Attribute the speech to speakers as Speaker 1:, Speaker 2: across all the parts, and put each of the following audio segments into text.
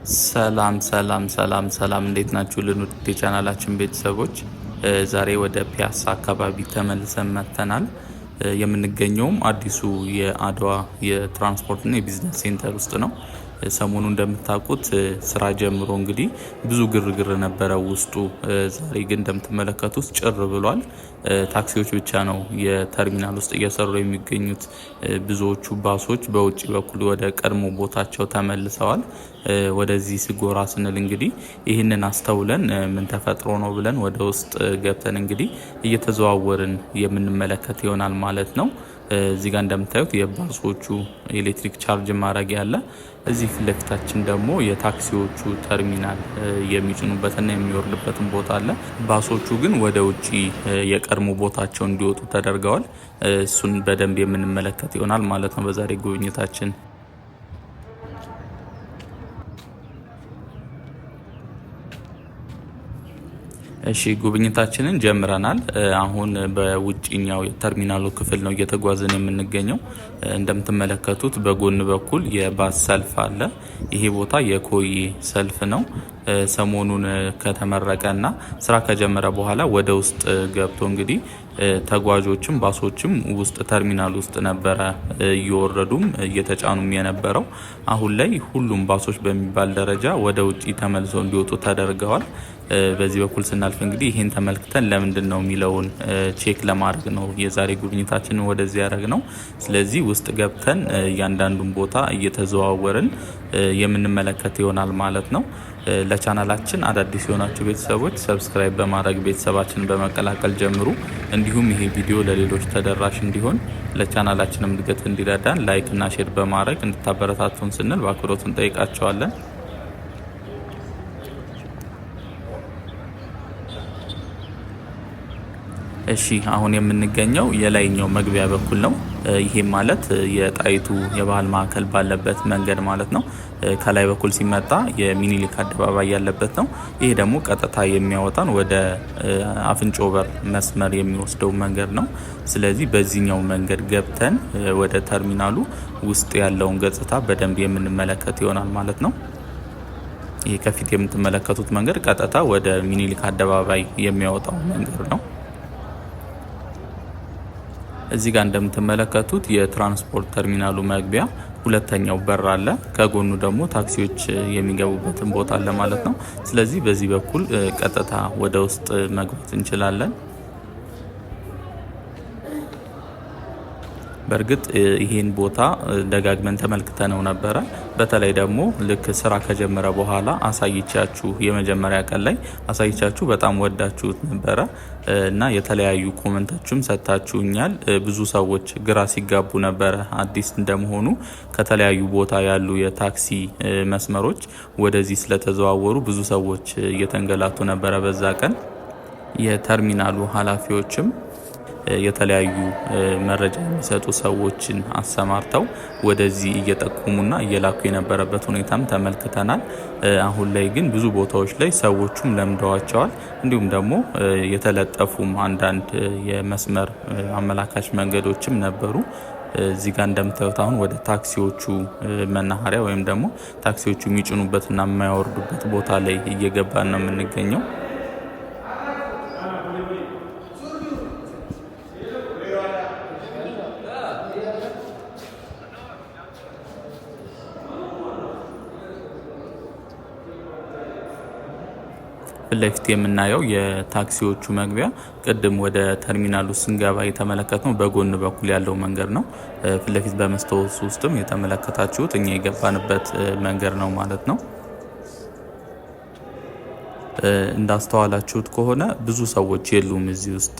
Speaker 1: ሰላም ሰላም ሰላም ሰላም እንዴት ናችሁ? ውድ የቻናላችን ቤተሰቦች ዛሬ ወደ ፒያሳ አካባቢ ተመልሰን መጥተናል። የምንገኘውም አዲሱ የአድዋ የትራንስፖርትና የቢዝነስ ሴንተር ውስጥ ነው። ሰሞኑ እንደምታውቁት ስራ ጀምሮ እንግዲህ ብዙ ግርግር ነበረ ውስጡ። ዛሬ ግን እንደምትመለከቱት ጭር ብሏል። ታክሲዎች ብቻ ነው የተርሚናል ውስጥ እየሰሩ የሚገኙት። ብዙዎቹ ባሶች በውጭ በኩል ወደ ቀድሞ ቦታቸው ተመልሰዋል። ወደዚህ ስጎራ ስንል እንግዲህ ይህንን አስተውለን ምን ተፈጥሮ ነው ብለን ወደ ውስጥ ገብተን እንግዲህ እየተዘዋወርን የምንመለከት ይሆናል ማለት ነው። እዚህ ጋር እንደምታዩት የባሶቹ ኤሌክትሪክ ቻርጅ ማድረግ ያለ፣ እዚህ ፊት ለፊታችን ደግሞ የታክሲዎቹ ተርሚናል የሚጭኑበትና የሚወርድበትን ቦታ አለ። ባሶቹ ግን ወደ ውጪ የቀድሞ ቦታቸው እንዲወጡ ተደርገዋል። እሱን በደንብ የምንመለከት ይሆናል ማለት ነው በዛሬ ጉብኝታችን። እሺ ጉብኝታችንን ጀምረናል። አሁን በውጪኛው ተርሚናሉ ክፍል ነው እየተጓዝን የምንገኘው። እንደምትመለከቱት በጎን በኩል የባስ ሰልፍ አለ። ይሄ ቦታ የኮዬ ሰልፍ ነው። ሰሞኑን ከተመረቀና ስራ ከጀመረ በኋላ ወደ ውስጥ ገብቶ እንግዲህ ተጓዦችም ባሶችም ውስጥ ተርሚናል ውስጥ ነበረ እየወረዱም እየተጫኑም የነበረው። አሁን ላይ ሁሉም ባሶች በሚባል ደረጃ ወደ ውጪ ተመልሰው እንዲወጡ ተደርገዋል። በዚህ በኩል ስናልፍ እንግዲህ ይሄን ተመልክተን ለምንድን ነው የሚለውን ቼክ ለማድረግ ነው የዛሬ ጉብኝታችንን ወደዚህ ያደረግ ነው። ስለዚህ ውስጥ ገብተን እያንዳንዱን ቦታ እየተዘዋወርን የምንመለከት ይሆናል ማለት ነው። ለቻናላችን አዳዲስ የሆናችሁ ቤተሰቦች ሰብስክራይብ በማድረግ ቤተሰባችንን በመቀላቀል ጀምሩ። እንዲሁም ይሄ ቪዲዮ ለሌሎች ተደራሽ እንዲሆን ለቻናላችንም እድገት እንዲረዳን ላይክ እና ሼር በማድረግ እንድታበረታቱን ስንል በአክብሮት እንጠይቃቸዋለን። እሺ አሁን የምንገኘው የላይኛው መግቢያ በኩል ነው። ይሄም ማለት የጣይቱ የባህል ማዕከል ባለበት መንገድ ማለት ነው። ከላይ በኩል ሲመጣ የሚኒሊክ አደባባይ ያለበት ነው። ይሄ ደግሞ ቀጥታ የሚያወጣን ወደ አፍንጮ በር መስመር የሚወስደው መንገድ ነው። ስለዚህ በዚህኛው መንገድ ገብተን ወደ ተርሚናሉ ውስጥ ያለውን ገጽታ በደንብ የምንመለከት ይሆናል ማለት ነው። ይሄ ከፊት የምትመለከቱት መንገድ ቀጥታ ወደ ሚኒሊክ አደባባይ የሚያወጣው መንገድ ነው። እዚህ ጋር እንደምትመለከቱት የትራንስፖርት ተርሚናሉ መግቢያ ሁለተኛው በር አለ። ከጎኑ ደግሞ ታክሲዎች የሚገቡበትን ቦታ አለ ማለት ነው። ስለዚህ በዚህ በኩል ቀጥታ ወደ ውስጥ መግባት እንችላለን። በእርግጥ ይሄን ቦታ ደጋግመን ተመልክተነው ነበረ። በተለይ ደግሞ ልክ ስራ ከጀመረ በኋላ አሳይቻችሁ የመጀመሪያ ቀን ላይ አሳይቻችሁ በጣም ወዳችሁት ነበረ እና የተለያዩ ኮመንቶችም ሰጥታችሁኛል። ብዙ ሰዎች ግራ ሲጋቡ ነበረ። አዲስ እንደመሆኑ ከተለያዩ ቦታ ያሉ የታክሲ መስመሮች ወደዚህ ስለተዘዋወሩ ብዙ ሰዎች እየተንገላቱ ነበረ በዛ ቀን። የተርሚናሉ ኃላፊዎችም የተለያዩ መረጃ የሚሰጡ ሰዎችን አሰማርተው ወደዚህ እየጠቆሙና እየላኩ የነበረበት ሁኔታም ተመልክተናል። አሁን ላይ ግን ብዙ ቦታዎች ላይ ሰዎቹም ለምደዋቸዋል። እንዲሁም ደግሞ የተለጠፉም አንዳንድ የመስመር አመላካች መንገዶችም ነበሩ። እዚህ ጋር እንደምታዩት አሁን ወደ ታክሲዎቹ መናኸሪያ ወይም ደግሞ ታክሲዎቹ የሚጭኑበትና የማያወርዱበት ቦታ ላይ እየገባን ነው የምንገኘው። ፊት ለፊት የምናየው የታክሲዎቹ መግቢያ ቅድም ወደ ተርሚናሉ ስንገባ የተመለከትነው በጎን በኩል ያለው መንገድ ነው። ፊት ለፊት በመስታወት ውስጥም የተመለከታችሁት እኛ የገባንበት መንገድ ነው ማለት ነው። እንዳስተዋላችሁት ከሆነ ብዙ ሰዎች የሉም እዚህ ውስጥ።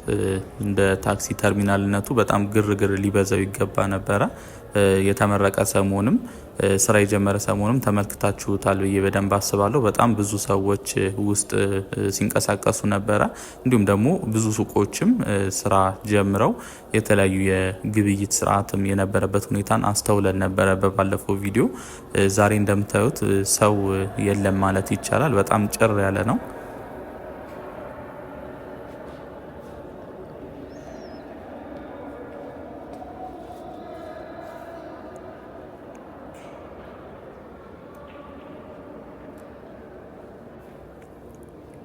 Speaker 1: እንደ ታክሲ ተርሚናልነቱ በጣም ግርግር ሊበዛው ይገባ ነበረ። የተመረቀ ሰሞንም ስራ የጀመረ ሰሞንም ተመልክታችሁታል ብዬ በደንብ አስባለሁ። በጣም ብዙ ሰዎች ውስጥ ሲንቀሳቀሱ ነበረ። እንዲሁም ደግሞ ብዙ ሱቆችም ስራ ጀምረው የተለያዩ የግብይት ስርዓትም የነበረበት ሁኔታን አስተውለን ነበረ በባለፈው ቪዲዮ። ዛሬ እንደምታዩት ሰው የለም ማለት ይቻላል። በጣም ጭር ያለ ነው።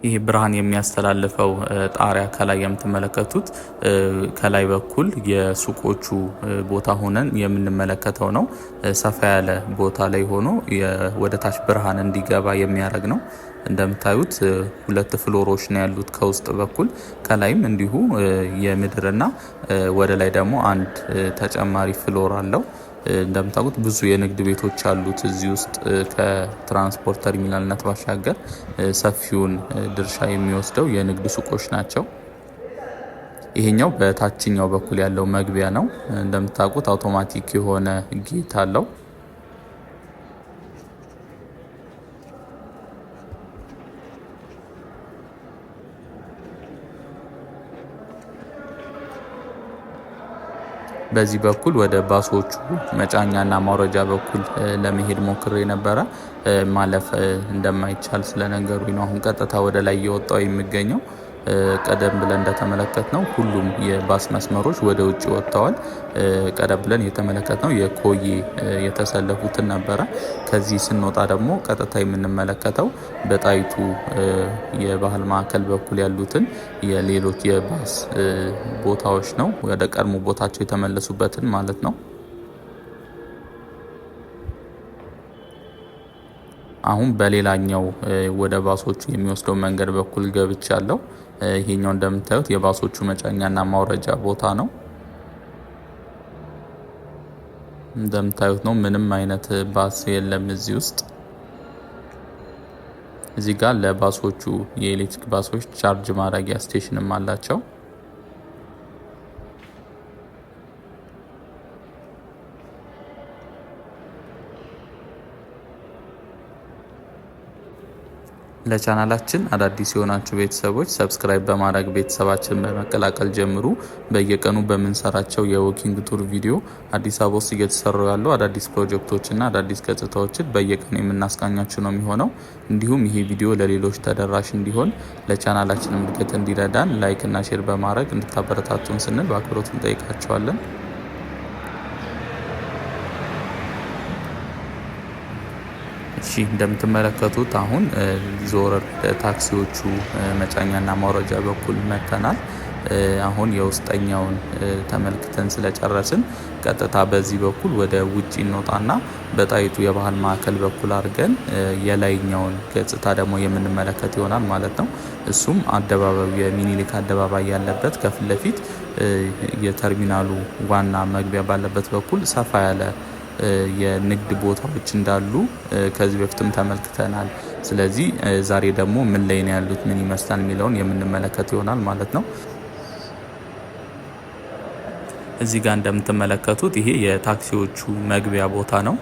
Speaker 1: ይሄ ብርሃን የሚያስተላልፈው ጣሪያ ከላይ የምትመለከቱት ከላይ በኩል የሱቆቹ ቦታ ሆነን የምንመለከተው ነው። ሰፋ ያለ ቦታ ላይ ሆኖ ወደ ታች ብርሃን እንዲገባ የሚያደርግ ነው። እንደምታዩት 2 ፍሎሮች ነው ያሉት ከውስጥ በኩል ከላይም እንዲሁ የምድርና ወደ ላይ ደግሞ አንድ ተጨማሪ ፍሎር አለው። እንደምታውቁት ብዙ የንግድ ቤቶች አሉት እዚህ ውስጥ ከትራንስፖርት ተርሚናልነት ባሻገር ሰፊውን ድርሻ የሚወስደው የንግድ ሱቆች ናቸው። ይሄኛው በታችኛው በኩል ያለው መግቢያ ነው። እንደምታውቁት አውቶማቲክ የሆነ ጌት አለው። በዚህ በኩል ወደ ባሶቹ መጫኛና ማውረጃ በኩል ለመሄድ ሞክሬ ነበረ። ማለፍ እንደማይቻል ስለነገሩኝ ነው አሁን ቀጥታ ወደ ላይ እየወጣው የሚገኘው። ቀደም ብለን እንደተመለከትነው ሁሉም የባስ መስመሮች ወደ ውጭ ወጥተዋል። ቀደም ብለን የተመለከትነው የኮዬ የተሰለፉትን ነበረ። ከዚህ ስንወጣ ደግሞ ቀጥታ የምንመለከተው በጣይቱ የባህል ማዕከል በኩል ያሉትን የሌሎች የባስ ቦታዎች ነው። ወደ ቀድሞ ቦታቸው የተመለሱበትን ማለት ነው። አሁን በሌላኛው ወደ ባሶቹ የሚወስደው መንገድ በኩል ገብቻለሁ። ይሄኛው እንደምታዩት የባሶቹ መጫኛና ማውረጃ ቦታ ነው። እንደምታዩት ነው። ምንም አይነት ባስ የለም እዚህ ውስጥ። እዚህ ጋር ለባሶቹ የኤሌክትሪክ ባሶች ቻርጅ ማድረጊያ ስቴሽንም አላቸው። ለቻናላችን አዳዲስ የሆናችሁ ቤተሰቦች ሰብስክራይብ በማድረግ ቤተሰባችን በመቀላቀል ጀምሩ። በየቀኑ በምንሰራቸው የዎኪንግ ቱር ቪዲዮ አዲስ አበባ ውስጥ እየተሰሩ ያሉ አዳዲስ ፕሮጀክቶችና አዳዲስ ገጽታዎችን በየቀኑ የምናስቃኛችሁ ነው የሚሆነው። እንዲሁም ይሄ ቪዲዮ ለሌሎች ተደራሽ እንዲሆን ለቻናላችን እድገት እንዲረዳን ላይክ እና ሼር በማድረግ እንድታበረታቱን ስንል በአክብሮት እንጠይቃችኋለን። እሺ እንደምትመለከቱት አሁን ዞር ታክሲዎቹ መጫኛና ማውረጃ በኩል መተናል። አሁን የውስጠኛውን ተመልክተን ስለጨረስን ቀጥታ በዚህ በኩል ወደ ውጪ እንወጣና በጣይቱ የባህል ማዕከል በኩል አድርገን የላይኛውን ገጽታ ደግሞ የምንመለከት ይሆናል ማለት ነው። እሱም አደባባዩ የሚኒሊክ አደባባይ ያለበት ከፊት ለፊት የተርሚናሉ ዋና መግቢያ ባለበት በኩል ሰፋ ያለ የንግድ ቦታዎች እንዳሉ ከዚህ በፊትም ተመልክተናል። ስለዚህ ዛሬ ደግሞ ምን ላይ ነው ያሉት፣ ምን ይመስላል የሚለውን የምንመለከት ይሆናል ማለት ነው። እዚህ ጋር እንደምትመለከቱት ይሄ የታክሲዎቹ መግቢያ ቦታ ነው።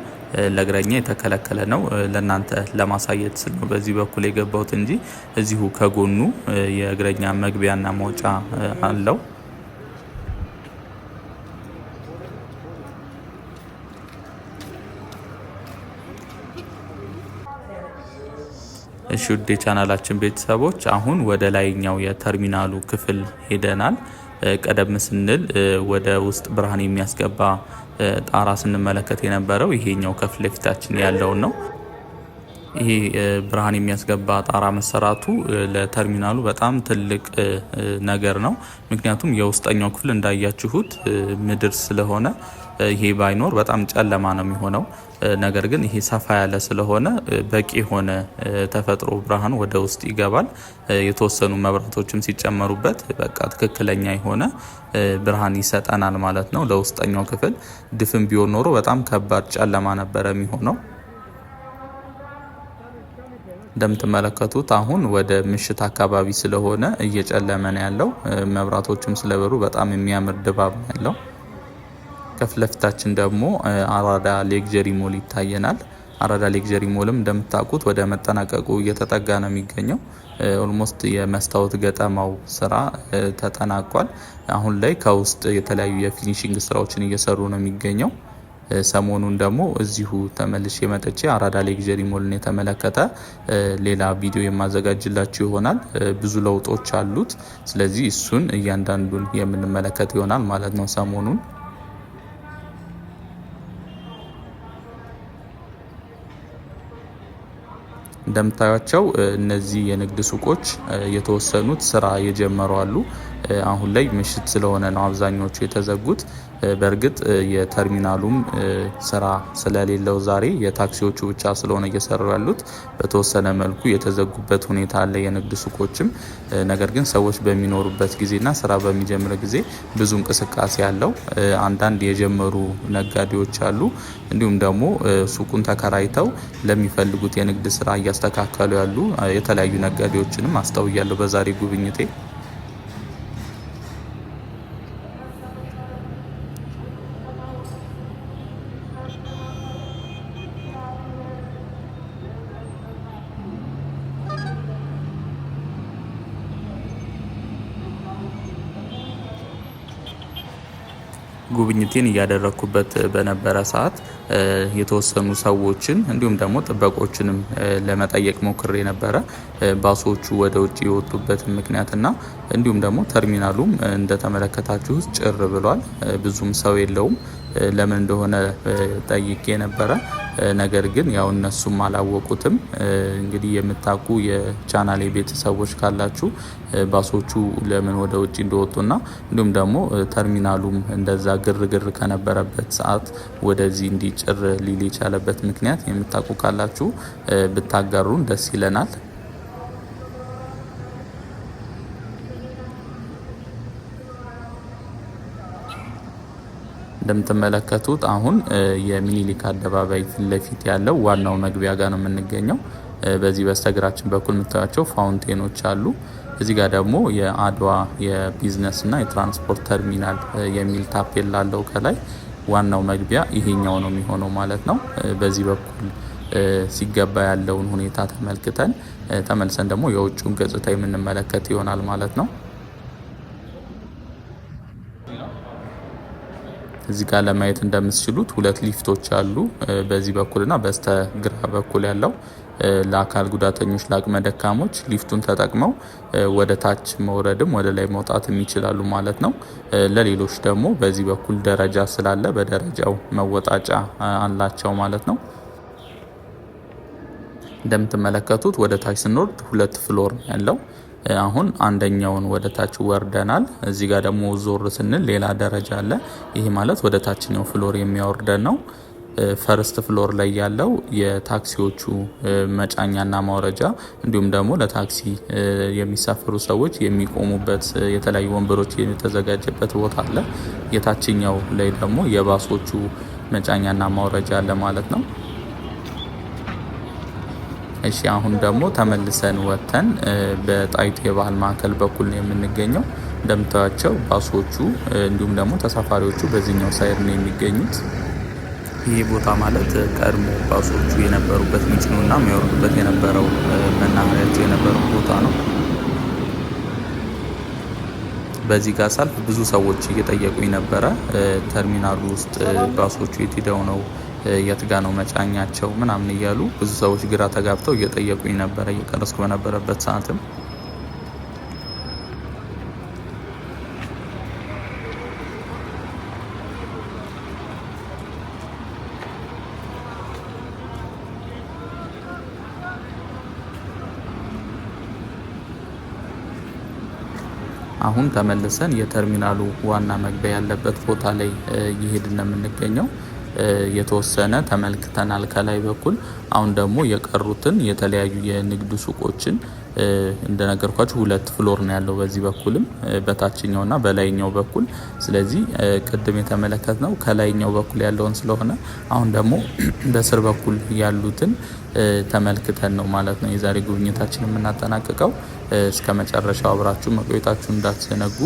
Speaker 1: ለእግረኛ የተከለከለ ነው። ለእናንተ ለማሳየት ስል ነው በዚህ በኩል የገባሁት እንጂ እዚሁ ከጎኑ የእግረኛ መግቢያና መውጫ አለው። እሺ ውድ የቻናላችን ቤተሰቦች አሁን ወደ ላይኛው የተርሚናሉ ክፍል ሄደናል። ቀደም ስንል ወደ ውስጥ ብርሃን የሚያስገባ ጣራ ስንመለከት የነበረው ይሄኛው ከፊት ለፊታችን ያለውን ነው። ይሄ ብርሃን የሚያስገባ ጣራ መሰራቱ ለተርሚናሉ በጣም ትልቅ ነገር ነው። ምክንያቱም የውስጠኛው ክፍል እንዳያችሁት ምድር ስለሆነ ይሄ ባይኖር በጣም ጨለማ ነው የሚሆነው። ነገር ግን ይሄ ሰፋ ያለ ስለሆነ በቂ የሆነ ተፈጥሮ ብርሃን ወደ ውስጥ ይገባል። የተወሰኑ መብራቶችም ሲጨመሩበት በቃ ትክክለኛ የሆነ ብርሃን ይሰጠናል ማለት ነው። ለውስጠኛው ክፍል ድፍን ቢሆን ኖሮ በጣም ከባድ ጨለማ ነበረ የሚሆነው። እንደምትመለከቱት አሁን ወደ ምሽት አካባቢ ስለሆነ እየጨለመ ነው ያለው። መብራቶችም ስለበሩ በጣም የሚያምር ድባብ ነው ያለው። ከፊት ለፊታችን ደግሞ አራዳ ሌክዠሪ ሞል ይታየናል። አራዳ ሌክዠሪ ሞልም እንደምታውቁት ወደ መጠናቀቁ እየተጠጋ ነው የሚገኘው። ኦልሞስት የመስታወት ገጠማው ስራ ተጠናቋል። አሁን ላይ ከውስጥ የተለያዩ የፊኒሺንግ ስራዎችን እየሰሩ ነው የሚገኘው። ሰሞኑን ደግሞ እዚሁ ተመልሼ መጥቼ አራዳ ሌክዠሪ ሞልን የተመለከተ ሌላ ቪዲዮ የማዘጋጅላችሁ ይሆናል። ብዙ ለውጦች አሉት። ስለዚህ እሱን እያንዳንዱን የምንመለከት ይሆናል ማለት ነው ሰሞኑን። እንደምታዩቸው እነዚህ የንግድ ሱቆች የተወሰኑት ስራ የጀመሩ አሉ። አሁን ላይ ምሽት ስለሆነ ነው አብዛኞቹ የተዘጉት። በእርግጥ የተርሚናሉም ስራ ስለሌለው ዛሬ የታክሲዎቹ ብቻ ስለሆነ እየሰሩ ያሉት በተወሰነ መልኩ የተዘጉበት ሁኔታ አለ የንግድ ሱቆችም። ነገር ግን ሰዎች በሚኖሩበት ጊዜና ስራ በሚጀምር ጊዜ ብዙ እንቅስቃሴ አለው። አንዳንድ የጀመሩ ነጋዴዎች አሉ። እንዲሁም ደግሞ ሱቁን ተከራይተው ለሚፈልጉት የንግድ ስራ እያስተካከሉ ያሉ የተለያዩ ነጋዴዎችንም አስተውያለሁ በዛሬ ጉብኝቴ። ጉብኝቴን እያደረኩበት በነበረ ሰዓት የተወሰኑ ሰዎችን እንዲሁም ደግሞ ጥበቆችንም ለመጠየቅ ሞክሬ ነበረ። ባሶቹ ወደ ውጭ የወጡበት ምክንያትና እንዲሁም ደግሞ ተርሚናሉም እንደተመለከታችሁት ጭር ብሏል። ብዙም ሰው የለውም። ለምን እንደሆነ ጠይቄ ነበረ። ነገር ግን ያው እነሱም አላወቁትም። እንግዲህ የምታውቁ የቻናሌ ቤተሰቦች ካላችሁ ባሶቹ ለምን ወደ ውጭ እንደወጡና እንዲሁም ደግሞ ተርሚናሉም እንደዛ ግርግር ከነበረበት ሰዓት ወደዚህ እንዲጭር ሊል የቻለበት ምክንያት የምታውቁ ካላችሁ ብታጋሩን ደስ ይለናል። እንደምትመለከቱት አሁን የሚኒሊክ አደባባይ ፊት ለፊት ያለው ዋናው መግቢያ ጋር ነው የምንገኘው። በዚህ በስተግራችን በኩል የምታዩቸው ፋውንቴኖች አሉ። እዚህ ጋር ደግሞ የአድዋ የቢዝነስና የትራንስፖርት ተርሚናል የሚል ታፔላ አለው ከላይ። ዋናው መግቢያ ይሄኛው ነው የሚሆነው ማለት ነው። በዚህ በኩል ሲገባ ያለውን ሁኔታ ተመልክተን ተመልሰን ደግሞ የውጭውን ገጽታ የምንመለከት ይሆናል ማለት ነው። እዚህ ጋር ለማየት እንደምትችሉት ሁለት ሊፍቶች አሉ። በዚህ በኩልና በስተግራ በኩል ያለው ለአካል ጉዳተኞች ለአቅመ ደካሞች ሊፍቱን ተጠቅመው ወደ ታች መውረድም ወደ ላይ መውጣትም ይችላሉ ማለት ነው። ለሌሎች ደግሞ በዚህ በኩል ደረጃ ስላለ በደረጃው መወጣጫ አላቸው ማለት ነው። እንደምትመለከቱት ወደ ታች ስንወርድ 2 ፍሎር ያለው አሁን አንደኛውን ወደ ታች ወርደናል። እዚህ ጋር ደግሞ ዞር ስንል ሌላ ደረጃ አለ። ይሄ ማለት ወደ ታችኛው ፍሎር የሚያወርደን ነው። ፈርስት ፍሎር ላይ ያለው የታክሲዎቹ መጫኛና ማውረጃ እንዲሁም ደግሞ ለታክሲ የሚሳፈሩ ሰዎች የሚቆሙበት የተለያዩ ወንበሮች የተዘጋጀበት ቦታ አለ። የታችኛው ላይ ደግሞ የባሶቹ መጫኛና ማውረጃ አለ ማለት ነው። እሺ አሁን ደግሞ ተመልሰን ወጥተን በጣይቱ የባህል ማዕከል በኩል ነው የምንገኘው። እንደምታዩቸው ባሶቹ እንዲሁም ደግሞ ተሳፋሪዎቹ በዚህኛው ሳይድ ነው የሚገኙት። ይህ ቦታ ማለት ቀድሞ ባሶቹ የነበሩበት ሚጭኑና የሚወርዱበት የነበረው መናኸሪያቸው የነበረው ቦታ ነው። በዚህ ጋር ሳልፍ ብዙ ሰዎች እየጠየቁኝ ነበረ። ተርሚናሉ ውስጥ ባሶቹ የት ሄደው ነው የት ጋ ነው መጫኛቸው ምናምን እያሉ ብዙ ሰዎች ግራ ተጋብተው እየጠየቁኝ ነበረ እየቀረስኩ በነበረበት ሰዓትም። አሁን ተመልሰን የተርሚናሉ ዋና መግቢያ ያለበት ቦታ ላይ እየሄድን ነው የምንገኘው። የተወሰነ ተመልክተናል ከላይ በኩል። አሁን ደግሞ የቀሩትን የተለያዩ የንግድ ሱቆችን እንደነገርኳችሁ 2 ፍሎር ነው ያለው በዚህ በኩልም በታችኛውና በላይኛው በኩል። ስለዚህ ቅድም የተመለከትነው ከላይኛው በኩል ያለውን ስለሆነ አሁን ደግሞ በስር በኩል ያሉትን ተመልክተን ነው ማለት ነው የዛሬ ጉብኝታችን የምናጠናቅቀው። እስከ መጨረሻው አብራችሁ መቆየታችሁ እንዳትዘነጉ።